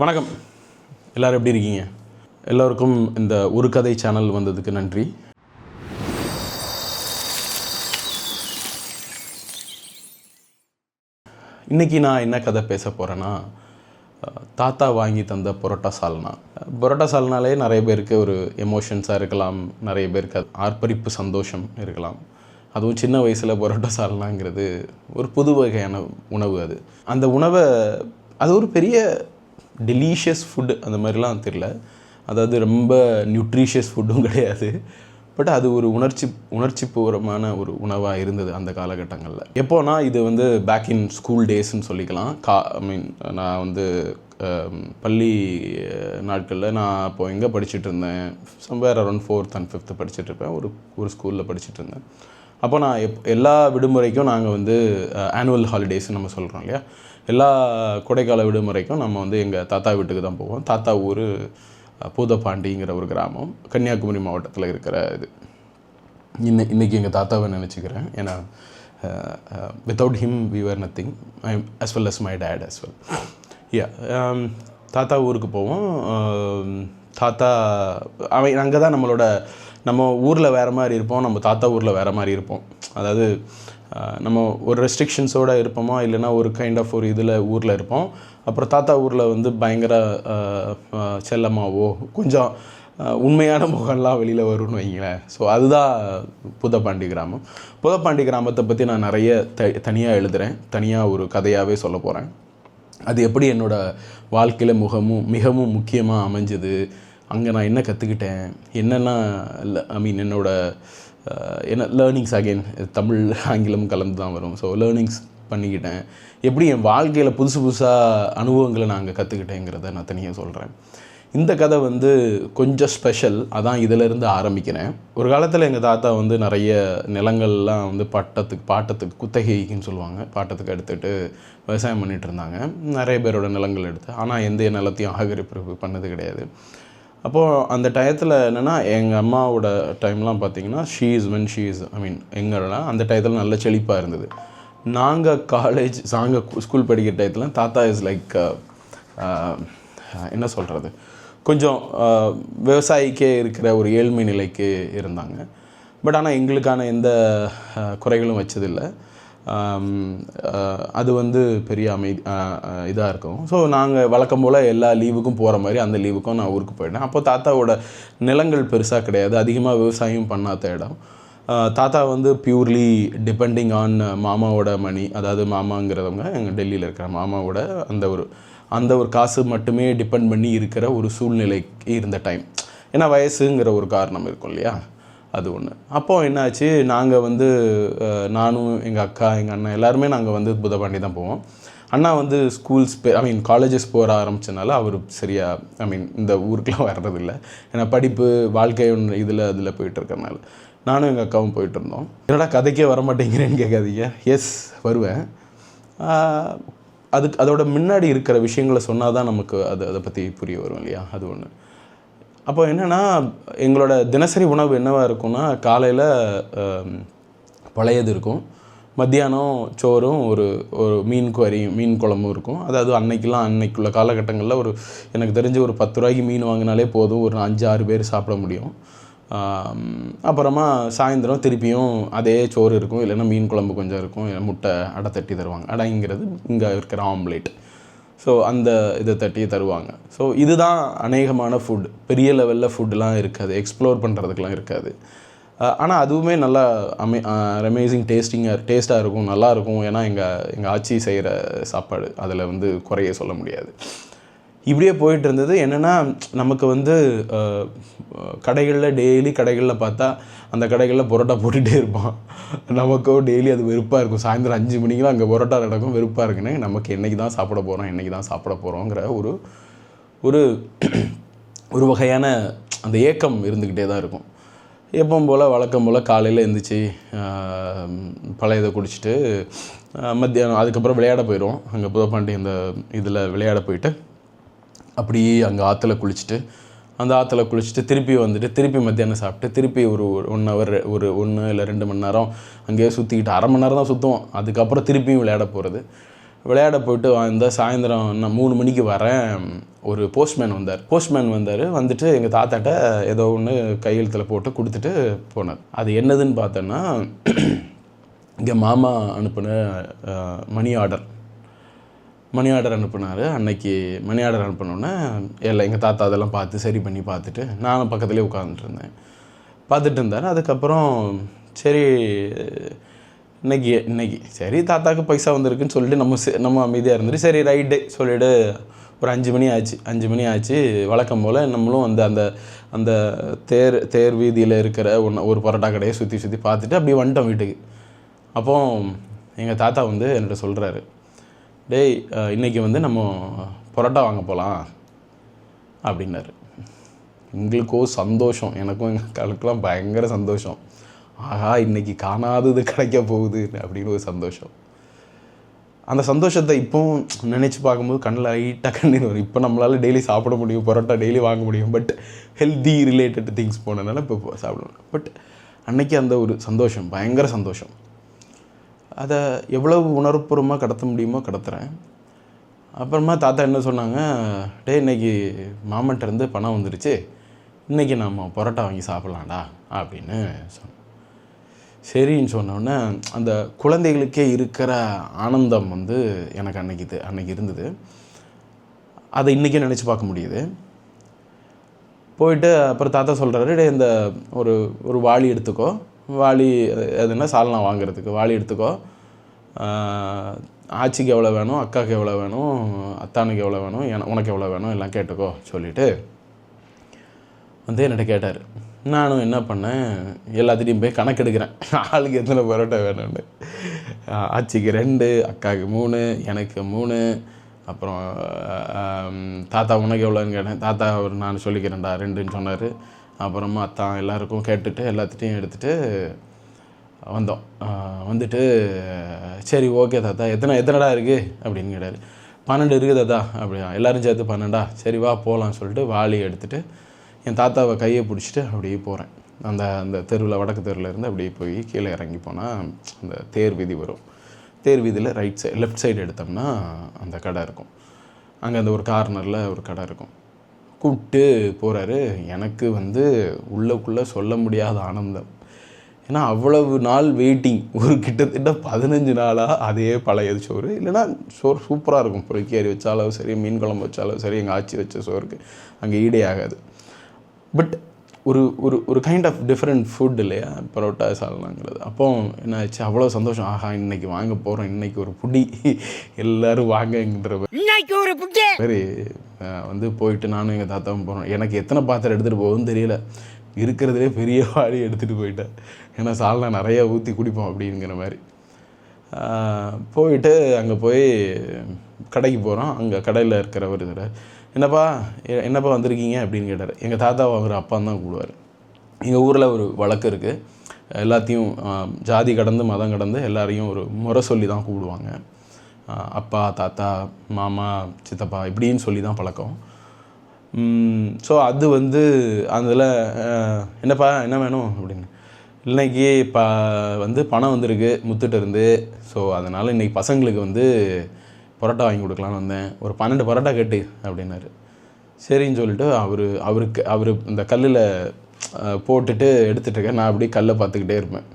வணக்கம். எல்லோரும் எப்படி இருக்கீங்க? எல்லோருக்கும் இந்த ஒரு கதை சேனல் வந்ததுக்கு நன்றி. இன்றைக்கி நான் என்ன கதை பேச போகிறேன்னா, தாத்தா வாங்கி தந்த பரோட்டா சால்னா. பரோட்டா சால்னாலே நிறைய பேருக்கு ஒரு எமோஷன்ஸாக இருக்கலாம், நிறைய பேருக்கு ஆர்ப்பரிப்பு சந்தோஷம் இருக்கலாம். அதுவும் சின்ன வயசில் பரோட்டா சால்னாங்கிறது ஒரு புது வகையான உணவு. அந்த உணவை அது ஒரு பெரிய டெலிஷியஸ் ஃபுட்டு அந்த மாதிரிலாம் தெரியல. அதாவது ரொம்ப நியூட்ரிஷியஸ் ஃபுட்டும் கிடையாது. பட் அது ஒரு உணர்ச்சிபூர்வமான ஒரு உணவாக இருந்தது அந்த காலகட்டங்களில். எப்போனா இது பேக் இன் ஸ்கூல் டேஸ்ன்னு சொல்லிக்கலாம். நான் பள்ளி நாட்களில் நான் அப்போது எங்கே படிச்சுட்டு இருந்தேன், somewhere around 4th and 5th படிச்சுட்டு இருப்பேன். ஒரு ஸ்கூலில் படிச்சுட்டு இருந்தேன். அப்போ நான் எல்லா விடுமுறைக்கும் நாங்கள் ஆனுவல் ஹாலிடேஸ்ன்னு நம்ம சொல்கிறோம் இல்லையா, எல்லா கொடைக்கால விடுமுறைக்கும் நம்ம எங்கள் தாத்தா வீட்டுக்கு தான் போவோம். தாத்தா ஊர் பூதப்பாண்டிங்கிற ஒரு கிராமம், கன்னியாகுமரி மாவட்டத்தில் இருக்கிற இது. இன்றைக்கி எங்கள் தாத்தாவை நினச்சிக்கிறேன். ஏன்னா without him we were nothing, as well as my dad as well. தாத்தா ஊருக்கு போவோம். தாத்தா அங்கே தான் நம்ம ஊரில் வேறு மாதிரி இருப்போம், நம்ம தாத்தா ஊரில் வேறு மாதிரி இருப்போம். அதாவது நம்ம ஒரு ரெஸ்ட்ரிக்ஷன்ஸோடு இருப்போமா, இல்லைன்னா ஒரு கைண்ட் ஆஃப் ஒரு இதில் ஊரில் இருப்போம். அப்புறம் தாத்தா ஊரில் பயங்கர செல்லமாவோ கொஞ்சம் உண்மையான முகம்லாம் வெளியில் வரும்னு வைங்களேன். ஸோ அதுதான் பூதப்பாண்டி கிராமம். பூதப்பாண்டி கிராமத்தை பற்றி நான் நிறைய தனியாக எழுதுகிறேன், தனியாக ஒரு கதையாகவே சொல்ல போகிறேன். அது எப்படி என்னோடய வாழ்க்கையில் மிகவும் முக்கியமாக அமைஞ்சது, அங்கே நான் என்ன கற்றுக்கிட்டேன், என்னென்னா என்ன லேர்னிங்ஸ், அகெயின் தமிழ் ஆங்கிலம் கலந்து தான் வரும். ஸோ லேர்னிங்ஸ் பண்ணிக்கிட்டேன், எப்படி என் வாழ்க்கையில் புதுசாக அனுபவங்களை நான் அங்கே கற்றுக்கிட்டேங்கிறத நான் தனியாக சொல்கிறேன். இந்த கதை கொஞ்சம் ஸ்பெஷல், அதான் இதிலேருந்து ஆரம்பிக்கிறேன். ஒரு காலத்தில் எங்கள் தாத்தா நிறைய நிலங்கள்லாம் பாட்டத்துக்கு குத்தகைக்குன்னு சொல்லுவாங்க, பாட்டத்துக்கு எடுத்துகிட்டு விவசாயம் பண்ணிகிட்டு இருந்தாங்க. நிறைய பேரோட நிலங்கள் எடுத்து, ஆனால் எந்த நிலத்தையும் ஆக்கிரமிப்பு பண்ணது கிடையாது. அப்போது அந்த டயத்தில் என்னென்னா, எங்கள் அம்மாவோட டைம்லாம் பார்த்திங்கன்னா எங்கள்லாம் அந்த டயத்தில் நல்ல செழிப்பாக இருந்தது. நாங்கள் ஸ்கூல் படிக்கிற டயத்தில் தாத்தா இஸ் லைக் என்ன சொல்கிறது, கொஞ்சம் விவசாயிக்கே இருக்கிற ஒரு ஏழ்மை நிலைக்கு இருந்தாங்க. பட் ஆனால் எங்களுக்கான எந்த குறைகளும் வச்சதில்லை. அது பெரிய இதாக இருக்கும். ஸோ நாங்கள் வழக்கம் போல் எல்லா லீவுக்கும் போகிற மாதிரி அந்த லீவுக்கும் நான் ஊருக்கு போயிட்டேன். அப்போ தாத்தாவோட நிலங்கள் பெருசாக கிடையாது, அதிகமாக விவசாயம் பண்ணாத இடம். தாத்தா பியூர்லி டிபெண்டிங் ஆன் மாமாவோட மணி, அதாவது மாமாங்கிறவங்க எங்கள் டெல்லியில் இருக்கிற மாமாவோட அந்த ஒரு காசு மட்டுமே டிபெண்ட் பண்ணி இருக்கிற ஒரு சூழ்நிலைக்கு இருந்த டைம். ஏன்னா வயசுங்கிற ஒரு காரணம் இருக்கும் இல்லையா, அது ஒன்று. அப்போது என்னாச்சு, நாங்கள் நானும் எங்கள் அக்கா எங்கள் அண்ணன் எல்லாருமே நாங்கள் பூதப்பாண்டி தான் போவோம். அண்ணா காலேஜஸ் போக ஆரம்பித்தனால அவர் சரியாக இந்த ஊருக்குலாம் வர்றதில்லை. ஏன்னா படிப்பு வாழ்க்கை அதில் போயிட்டுருக்கறனால நானும் எங்கள் அக்காவும் போயிட்டு இருந்தோம். என்னடா கதைக்கே வர மாட்டேங்கிறேன்னு கேட்காதீங்க. எஸ், வருவேன். அதோட முன்னாடி இருக்கிற விஷயங்களை சொன்னால் தான் நமக்கு அதை பற்றி புரிய வரும் இல்லையா, அது ஒன்று. அப்போ என்னென்னா, எங்களோட தினசரி உணவு என்னவாக இருக்கும்னா, காலையில் பழையது இருக்கும், மத்தியானம் சோறும் ஒரு மீன் குழம்பும் இருக்கும். அதாவது அன்னைக்குள்ள காலகட்டங்களில் எனக்கு தெரிஞ்சு ஒரு 10 ரூபாய்க்கு மீன் வாங்கினாலே போதும், ஒரு 5-6 பேர் சாப்பிட முடியும். அப்புறமா சாயந்தரம் திருப்பியும் அதே சோறு இருக்கும், இல்லைன்னா மீன் குழம்பு கொஞ்சம் இருக்கும், முட்டை அடை தட்டி தருவாங்க. அடைங்கிறது இங்கே இருக்கிற ஆம்லேட். ஸோ அந்த இதை தட்டி தருவாங்க. ஸோ இதுதான் அநேகமான ஃபுட். பெரிய லெவலில் ஃபுட்டுலாம் இருக்காது, எக்ஸ்ப்ளோர் பண்ணுறதுக்கெலாம் இருக்காது. ஆனால் அதுவுமே நல்லா அமேசிங் டேஸ்ட்டாக இருக்கும், நல்லாயிருக்கும். ஏன்னா எங்கள் ஆச்சி செய்கிற சாப்பாடு அதில் குறைய சொல்ல முடியாது. இப்படியே போயிட்டு இருந்தது. என்னென்னா, நமக்கு கடைகளில் பார்த்தா அந்த கடைகளில் பரோட்டா போட்டுகிட்டே இருப்பான். நமக்கோ டெய்லி அது வெறுப்பாக இருக்கும். சாயந்தரம் 5 மணிக்கெலாம் அங்கே பரோட்டா நடக்கும், வெறுப்பாக இருக்குன்னு நமக்கு என்றைக்கு தான் சாப்பிட போகிறோங்கிற ஒரு ஒரு வகையான அந்த ஏக்கம் இருந்துக்கிட்டே தான் இருக்கும். எப்பவும் போல் வழக்கம் போல் காலையில் எழுந்திரிச்சி பழையதை குடிச்சிட்டு மத்தியானம் அதுக்கப்புறம் விளையாட போயிடுவோம். அங்கே பூதப்பாண்டி அந்த இதில் விளையாட போயிட்டு அப்படியே அங்கே ஆற்றுல குளிச்சுட்டு திருப்பி மத்தியானம் சாப்பிட்டு திருப்பி ஒரு 1 ஹவர் ஒரு 1 இல்லை 2 மணி நேரம் அங்கேயே சுற்றிக்கிட்டு 1/2 மணி நேரம் தான் சுற்றுவோம். அதுக்கப்புறம் திருப்பியும் விளையாட போகிறது. விளையாட போயிட்டு வந்தால் சாயந்தரம் நான் 3 மணிக்கு வரேன். ஒரு போஸ்ட்மேன் வந்தார். வந்துட்டு எங்கள் தாத்தாட்ட ஏதோ ஒன்று கையெழுத்தில் போட்டு கொடுத்துட்டு போனார். அது என்னதுன்னு பார்த்தோன்னா, இங்கே மாமா அனுப்பின மணி ஆர்டர் அனுப்புனார். அன்னைக்கு மணி ஆர்டர் அனுப்பினோன்னே எங்கள் தாத்தா அதெல்லாம் பார்த்து சரி பண்ணி பார்த்துட்டு நானும் பக்கத்துலேயே உட்காந்துட்டு பார்த்துட்டு இருந்தார். அதுக்கப்புறம் சரி இன்னைக்கு சரி தாத்தாவுக்கு பைசா வந்திருக்குன்னு சொல்லிட்டு நம்ம அமைதியாக இருந்துட்டு சரி ரைட்டு சொல்லிவிட்டு ஒரு 5 மணி ஆச்சு. வழக்கம் போல் நம்மளும் அந்த தேர் வீதியில் இருக்கிற ஒரு பரோட்டா கடையை சுற்றி பார்த்துட்டு அப்படியே வந்துட்டோம் வீட்டுக்கு. அப்போ எங்கள் தாத்தா என்கிட்ட சொல்கிறாரு, டேய் இன்றைக்கி நம்ம பரோட்டா வாங்க போகலாம் அப்படின்னாரு. எங்களுக்கோ சந்தோஷம், எனக்கும் எங்கள் காலுக்கெலாம் பயங்கர சந்தோஷம். ஆஹா இன்றைக்கி காணாதது கிடைக்க போகுது அப்படின்னு ஒரு சந்தோஷம். அந்த சந்தோஷத்தை இப்போவும் நினச்சி பார்க்கும்போது கண்ணில் லைட்டாக கண்ணீர் வரும். இப்போ நம்மளால் டெய்லி சாப்பிட முடியும், பரோட்டா டெய்லி வாங்க முடியும், பட் ஹெல்தி ரிலேட்டட் திங்ஸ் போனதுனால இப்போ சாப்பிடணும். பட் அன்றைக்கி அந்த ஒரு சந்தோஷம் பயங்கர சந்தோஷம். அதை எவ்வளவு உணர்வுபூர்வமாக கடத்த முடியுமோ கடத்துகிறேன். அப்புறமா தாத்தா என்ன சொன்னாங்க, டே இன்றைக்கி மாமன்ட்டேருந்து பணம் வந்துருச்சு, இன்றைக்கி நம்ம பரோட்டா வாங்கி சாப்பிட்லாம்டா அப்படின்னு சொன்னேன். சரின்னு சொன்னோன்னே அந்த குழந்தைகளுக்கே இருக்கிற ஆனந்தம் எனக்கு அன்னைக்கு இருந்தது. அதை இன்றைக்கி நினச்சி பார்க்க முடியுது. போயிட்டு அப்புறம் தாத்தா சொல்கிறாரு, டே இந்த ஒரு வாளி எடுத்துக்கோ, வாளி அதுன்னா சால்னா வாங்குறதுக்கு வாளி எடுத்துக்கோ, ஆச்சிக்கு எவ்வளோ வேணும், அக்காவுக்கு எவ்வளோ வேணும், அத்தானுக்கு எவ்வளோ வேணும், உனக்கு எவ்வளோ வேணும் எல்லாம் கேட்டுக்கோ சொல்லிவிட்டு என்கிட்ட கேட்டார். நானும் என்ன பண்ணேன், எல்லாத்துட்டையும் போய் கணக்கெடுக்கிறேன், ஆளுக்கு எத்தனை பரோட்டா வேணும்னு. ஆச்சிக்கு 2, அக்காவுக்கு 3, எனக்கு 3, அப்புறம் தாத்தா உனக்கு எவ்வளோன்னு கேட்டேன். தாத்தா நான் சொல்லிக்கிறேன்டா 2ன்னு சொன்னார். அப்புறமா அத்தான் எல்லாருக்கும் கேட்டுட்டு எல்லாத்துட்டையும் எடுத்துகிட்டு வந்தோம். வந்துட்டு சரி ஓகே தாத்தா எத்தனைடா இருக்குது அப்படின்னு கேட்டார். 12 இருக்குது தாத்தா. அப்படியா, எல்லோரும் சேர்த்து 12டா, சரி வா போகலான்னு சொல்லிட்டு வாளி எடுத்துகிட்டு என் தாத்தாவை கையை பிடிச்சிட்டு அப்படியே போகிறேன். அந்த தெருவில் வடக்கு தெருவில் இருந்து அப்படியே போய் கீழே இறங்கி போனால் அந்த தேர் வீதி வரும். தேர் வீதியில் லெஃப்ட் சைடு எடுத்தோம்னா அந்த கடை இருக்கும். அங்கே அந்த ஒரு கார்னரில் ஒரு கடை இருக்கும். கூப்பிட்டு போகிறாரு. எனக்கு உள்ளக்குள்ளே சொல்ல முடியாத ஆனந்தம். ஏன்னா அவ்வளவு நாள் வெயிட்டிங், ஒரு கிட்டத்தட்ட 15 நாளாக அதே பழைய சோறு, இல்லைன்னா சோறு சூப்பராக இருக்கும். புளிக்கேரி வச்சாலும் சரி, மீன் குழம்பு வச்சாலும் சரி, எங்கள் ஆச்சி வச்ச சோறுக்கு அங்கே ஈடே ஆகாது. பட் ஒரு கைண்ட் ஆஃப் டிஃப்ரெண்ட் ஃபுட் இல்லையா பரோட்டா சால்னாங்கிறது. அப்போ என்ன ஆச்சு, அவ்வளோ சந்தோஷம். ஆஹா இன்றைக்கி வாங்க போகிறோம், இன்றைக்கி ஒரு புடி எல்லோரும் வாங்கன்ற மாதிரி போயிட்டு நானும் எங்கள் தாத்தாவும் போகிறோம். எனக்கு எத்தனை பாத்திரம் எடுத்துகிட்டு போகுதுன்னு தெரியல, இருக்கிறதுலே பெரிய வாடி எடுத்துகிட்டு போயிட்டேன். ஏன்னா சால்னா நிறையா ஊற்றி குடிப்போம் அப்படிங்கிற மாதிரி. போயிட்டு அங்கே போய் கடைக்கு போகிறோம். அங்கே கடையில் இருக்கிறவர் என்னப்பா வந்திருக்கீங்க அப்படின்னு கேட்டார். எங்கள் தாத்தாவை அவர் அப்பான்னு தான் கூடுவார். எங்கள் ஊரில் ஒரு வழக்கு இருக்குது, எல்லாத்தையும் ஜாதி கடந்து மதம் கடந்து எல்லாரையும் ஒரு முறை சொல்லி தான் கூப்பிடுவாங்க. அப்பா, தாத்தா, மாமா, சித்தப்பா இப்படின்னு சொல்லி தான் பழக்கம். ஸோ அது அதில் என்னப்பா என்ன வேணும் அப்படின்னு, இன்னைக்கு பணம் வந்திருக்கு முத்துட்டு இருந்து, ஸோ அதனால் இன்றைக்கி பசங்களுக்கு பரோட்டா வாங்கி கொடுக்கலான்னு வந்தேன், ஒரு 12 பரோட்டா கேட்டு அப்படின்னாரு. சரின்னு சொல்லிட்டு அவர் இந்த கல்லில் போட்டுட்டு எடுத்துகிட்டு நான் அப்படியே கல்லை பார்த்துக்கிட்டே இருப்பேன்.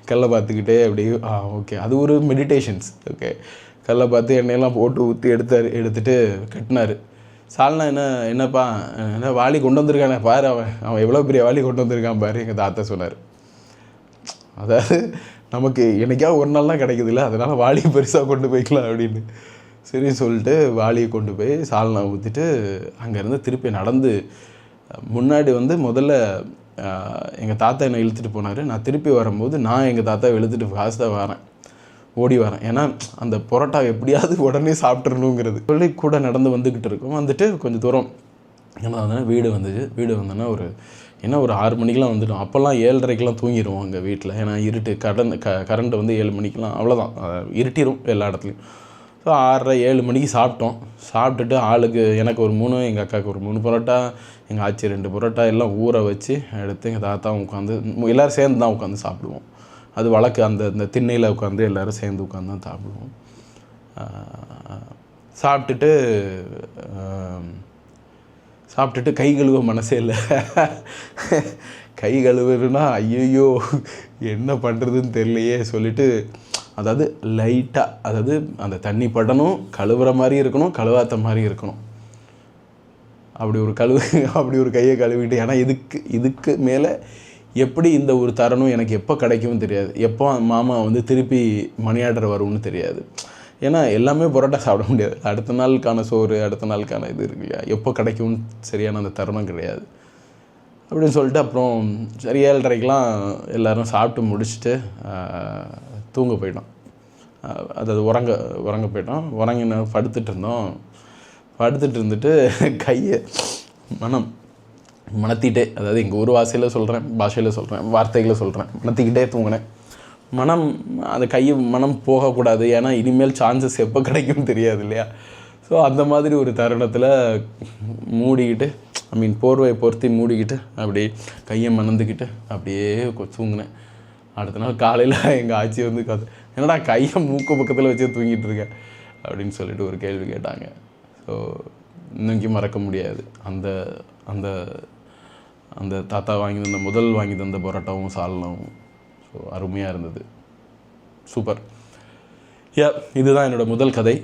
கல்லை பார்த்துக்கிட்டே அப்படியே ஓகே, அது ஒரு மெடிடேஷன்ஸ். ஓகே, கல்லை பார்த்து எண்ணெயெல்லாம் போட்டு ஊற்றி எடுத்துகிட்டு கட்டினார். சால்னா என்னப்பா என்ன வாளி கொண்டு வந்திருக்கானே பாரு, அவன் எவ்வளோ பெரிய வாளி கொண்டு வந்திருக்கான் பாரு, எங்கள் தாத்தா சொன்னார். அதாவது நமக்கு என்னைக்காவது ஒரு நாள் தான் கிடைக்குதுல்ல, அதனால் வாளியை பெருசாக கொண்டு போய்க்கலாம் அப்படின்னு சரி சொல்லிட்டு வாளியை கொண்டு போய் சால்னா ஊற்றிட்டு அங்கேருந்து திருப்பி நடந்து முன்னாடி முதல்ல எங்கள் தாத்தா என்னை இழுத்துட்டு போனார். நான் திருப்பி வரும்போது நான் எங்கள் தாத்தாவை இழுத்துட்டு ஃபாஸ்ட்டாக ஓடி வரேன். ஏன்னா அந்த பரோட்டா எப்படியாவது உடனே சாப்பிட்றணுங்கிறது சொல்லி கூட நடந்து வந்துக்கிட்டு இருக்கோம். கொஞ்சம் தூரம் ஏன்னா வீடு வந்தோன்னா ஒரு 6 மணிக்கெலாம் வந்துட்டோம். அப்போல்லாம் 7:30க்கெலாம் தூங்கிடுவோம் எங்கள் வீட்டில். ஏன்னா இருட்டு கரண்ட் 7 மணிக்கெலாம் அவ்வளோதான் இருட்டிடும் எல்லா இடத்துலையும். ஸோ 6:30 7 மணிக்கு சாப்பிட்டுட்டு ஆளுக்கு எனக்கு ஒரு 3, எங்கள் அக்காவுக்கு ஒரு 3 பரோட்டா, எங்கள் ஆச்சி 2 பரோட்டா எல்லாம் ஊற வச்சு எடுத்து எங்கள் தாத்தாவும் உட்காந்து எல்லோரும் சேர்ந்து தான் உட்காந்து சாப்பிடுவோம். அது வழக்கு. அந்த திண்ணையில் உட்காந்து எல்லோரும் சேர்ந்து உட்காந்து தான் சாப்பிடுவோம். சாப்பிட்டுட்டு கை கழுவ மனசே இல்லை. கை கழுவுனா ஐயோ என்ன பண்ணுறதுன்னு தெரியலையே சொல்லிவிட்டு, அதாவது லைட்டாக, அதாவது அந்த தண்ணி படணும், கழுவுற மாதிரி இருக்கணும், கழுவாத்த மாதிரி இருக்கணும். அப்படி ஒரு கையை கழுவிட்டு, ஏன்னா இதுக்கு மேலே எப்படி இந்த ஒரு தருணம் எனக்கு எப்போ கிடைக்கும்னு தெரியாது, எப்போ மாமா வந்து திருப்பி மணி ஆர்டர் வரும்னு தெரியாது. ஏன்னா எல்லாமே பரோட்டா சாப்பிட முடியாது, அடுத்த நாளுக்கான சோறு, அடுத்த நாளுக்கான இது இருக்கு இல்லையா, எப்போ கிடைக்கும்னு சரியான அந்த தருணம் கிடையாது. அப்படின்னு சொல்லிட்டு அப்புறம் சரி 7:30க்கெலாம் எல்லோரும் சாப்பிட்டு முடிச்சுட்டு தூங்க போயிட்டோம். அதாவது உறங்க போயிட்டோம். படுத்துட்டு இருந்துட்டு கையை மணத்திட்டே, அதாவது எங்கள் ஊர் பாஷையில் சொல்கிறேன், வார்த்தைகளை சொல்கிறேன், மணத்திக்கிட்டே தூங்கினேன். அந்த மனம் போகக்கூடாது, ஏன்னா இனிமேல் சான்சஸ் எப்போ கிடைக்கும்னு தெரியாது இல்லையா. ஸோ அந்த மாதிரி ஒரு தருணத்தில் மூடிக்கிட்டு, போர்வையை பொருத்தி மூடிக்கிட்டு அப்படியே கையை மணந்துக்கிட்டு அப்படியே தூங்கினேன். அடுத்த நாள் காலையில் எங்கள் ஆச்சி வந்து என்னடா கையை மூக்கு பக்கத்தில் வச்சே தூங்கிட்டு இருக்கேன் அப்படின்னு சொல்லிட்டு ஒரு கேள்வி கேட்டாங்க. ஸோ இன்னைக்கு மறக்க முடியாது அந்த அந்த அந்த தாத்தா முதல் வாங்கி தந்த பரோட்டாவும் சால்னாவும். ஸோ அருமையாக இருந்தது, சூப்பர். இதுதான் என்னோடய முதல் கதை.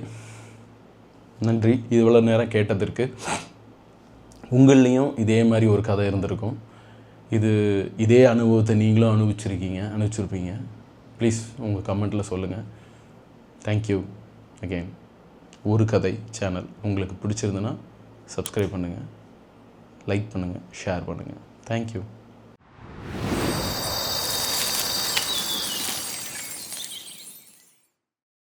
நன்றி இவ்வளோ நேரம் கேட்டதற்கு. உங்கள்லேயும் இதே மாதிரி ஒரு கதை இருந்திருக்கும். இதே அனுபவத்தை நீங்களும் அனுபவிச்சிருப்பீங்க. ப்ளீஸ் உங்கள் கமெண்ட்டில் சொல்லுங்கள். Thank you again. ஒரு கதை சேனல் உங்களுக்கு பிடிச்சிருந்துன்னா சப்ஸ்கிரைப் பண்ணுங்கள், லைக் பண்ணுங்கள், ஷேர் பண்ணுங்கள். தேங்க்யூ.